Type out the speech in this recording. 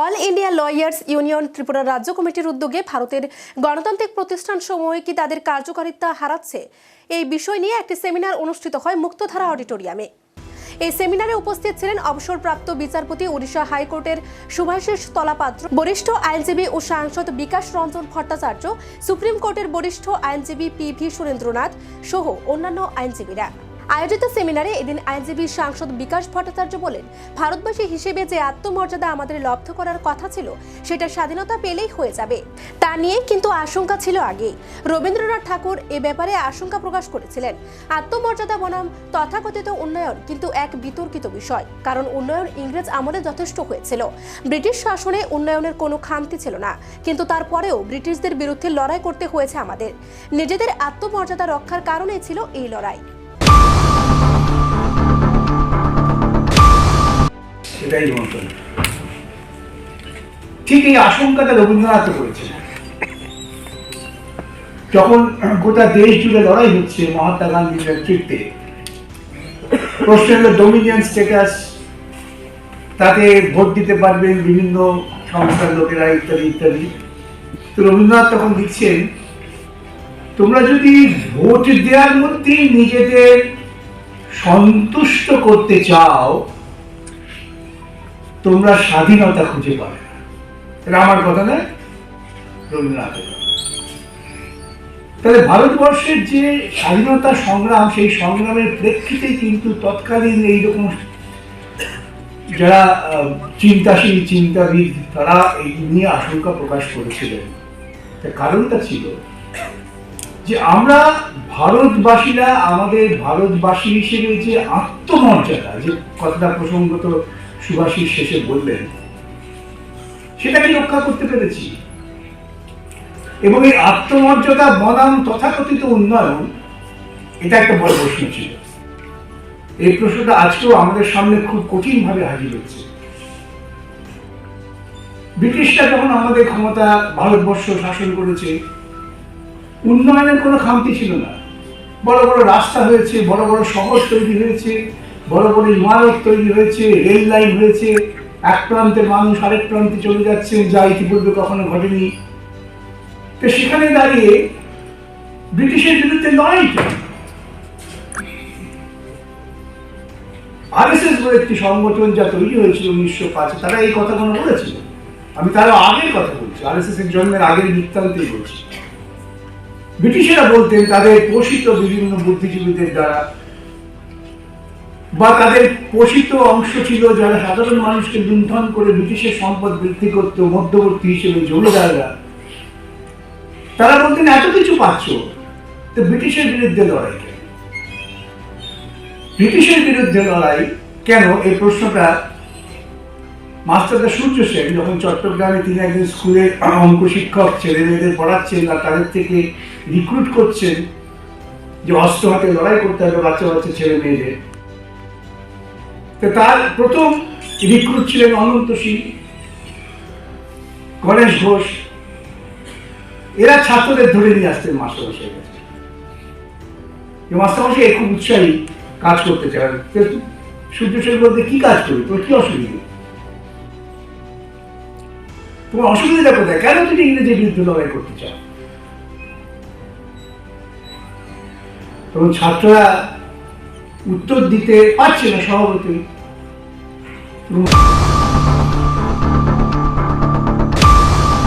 All India lawyers union Tripura রাজ্য কমিটির উদ্যোগে ভারতের গণতান্ত্রিক প্রতিষ্ঠানসমূহ কি তাদের কার্যকারিতা হারাচ্ছে এই বিষয় নিয়ে একটি সেমিনার অনুষ্ঠিত হয় মুক্তধারা অডিটোরিয়ামে। এই সেমিনারে উপস্থিত ছিলেন অবসরপ্রাপ্ত বিচারপতি ওড়িশা হাইকোর্টের শুভাশিস তলাপাত্র, বরিষ্ঠ আইনজীবী ও সাংসদ বিকাশ রঞ্জন ভট্টাচার্য, সুপ্রিম কোর্টের বরিষ্ঠ আইনজীবী পি.ভি. সুরেন্দ্রনাথ সহ অন্যান্য আইনজীবীরা। আয়োজিত সেমিনারে এদিন আইনজীবী সাংসদ বিকাশ ভট্টাচার্য বলেন, ভারতবাসী হিসেবে যে আত্মমর্যাদা আমাদের লব্ধ করার কথা ছিল সেটা স্বাধীনতা পেলেই হয়ে যাবে, তা নিয়ে কিন্তু আশঙ্কা ছিল আগেই। রবীন্দ্রনাথ ঠাকুর এ ব্যাপারে আশঙ্কা প্রকাশ করেছিলেন। আত্মমর্যাদা বনাম তথাকথিত উন্নয়ন কিন্তু এক বিতর্কিত বিষয়, কারণ উন্নয়ন ইংরেজ আমলে যথেষ্ট হয়েছিল। ব্রিটিশ শাসনে উন্নয়নের কোনো খামতি ছিল না, কিন্তু তারপরেও ব্রিটিশদের বিরুদ্ধে লড়াই করতে হয়েছে আমাদের। নিজেদের আত্মমর্যাদা রক্ষার কারণেই ছিল এই লড়াই। সেটাই মন্ত্রণ ঠিক এই আশঙ্কাটা রবীন্দ্রনাথ করেছেন যখন গোটা দেশ জুড়ে লড়াই হচ্ছে মহাত্মা গান্ধীর নেতৃত্বে। প্রশ্ন হলো ডোমিনিয়ন স্ট্যাটাস, তাতে ভোট দিতে পারবেন বিভিন্ন সংস্থার লোকেরা ইত্যাদি ইত্যাদি। তো রবীন্দ্রনাথ তখন লিখছেন, তোমরা যদি ভোট দেওয়ার মধ্যেই নিজেদের সন্তুষ্ট করতে চাও তোমরা স্বাধীনতা খুঁজে পাবে না। এটা আমার কথা নয়, রবীন্দ্রনাথের কথা। তাহলে ভারতবর্ষের যে স্বাধীনতা সংগ্রাম, সেই সংগ্রামের প্রেক্ষিতে কিন্তু তৎকালীন এইরকম যারা চিন্তাশীল চিন্তাবিদ তারা এই নিয়ে আশঙ্কা প্রকাশ করেছিলেন। তার কারণটা ছিল যে আমরা ভারতবাসীরা আমাদের ভারতবাসী হিসেবে যে আত্মমর্যাদা, যে কথাটা প্রসঙ্গত সুভাষিস শেষে বললেন, সেটাকে রক্ষা করতে পেরেছি। এবং এই আত্মমর্যাদা বনাম তথাকথিত উন্নয়ন, এটা একটা বড় প্রশ্ন ছিল। এই প্রশ্নটা আজকেও আমাদের সামনে খুব কঠিন ভাবে হাজির হচ্ছে। ব্রিটিশরা যখন আমাদের ক্ষমতা ভারতবর্ষ শাসন করেছে, উন্নয়নের কোনো খামতি ছিল না। বড় বড় রাস্তা হয়েছে, বড় বড় শহর তৈরি হয়েছে, বড় বড় ইমারত তৈরি হয়েছে, রেল লাইন হয়েছে, এক প্রান্তের মানুষ আরেক প্রান্তে চলে যাচ্ছে, যা ইতিপূর্বে কখনো ঘটেনি। তো সেখানে দাঁড়িয়ে ব্রিটিশের বিরুদ্ধে লড়াই কেন? আরএসএস বলে একটি সংগঠন যা তৈরি হয়েছিল 1905, তারা এই কথাগুলো বলেছিল। আমি তারও আগের কথা বলছি, আরএসএস এর জন্মের আগের বৃত্তান্তই বলছি। ব্রিটিশেরা বলতেন তাদের পোষিত বিভিন্ন বুদ্ধিজীবীদের দ্বারা, বা তাদের পোষিত অংশ ছিল যারা সাধারণ মানুষকে লুণ্ঠন করে ব্রিটিশের সম্পদ বৃদ্ধি করত, মধ্যবর্তী হিসেবে জমিদাররা, তারা বলতেন এত কিছু পাচ্ছ, তো ব্রিটিশের বিরুদ্ধে লড়াই কেন? ব্রিটিশের বিরুদ্ধে লড়াই কেন, এই প্রশ্নটা মাস্টারদা সূর্য সেন যখন চট্টগ্রামে তিনি একজন স্কুলের অঙ্ক শিক্ষক ছেলে মেয়েদের পড়াচ্ছেন আর তাদের থেকে রিক্রুট করছেন যে অস্ত্র হাতে লড়াই করতে হবে বাচ্চা বাচ্চা ছেলে মেয়েদের। তো তার প্রথম রিক্রুট ছিলেন অনন্ত সিং, গণেশ ঘোষ। এরা ছাত্রদের ধরে নিয়ে আসতেন মাস্টারমশাই কাছে। মাস্টারমশাই খুব উৎসাহী, কাজ করতে চান। সূর্য সেন বলতে, কি কাজ করি, তোর কি অসুবিধা? তোমার অসুবিধা কোথায়? কেন তুমি ইংরেজের বিরুদ্ধে লড়াই করতে চাও? তখন ছাত্ররা উত্তর দিতে পারছে না স্বভাবতই।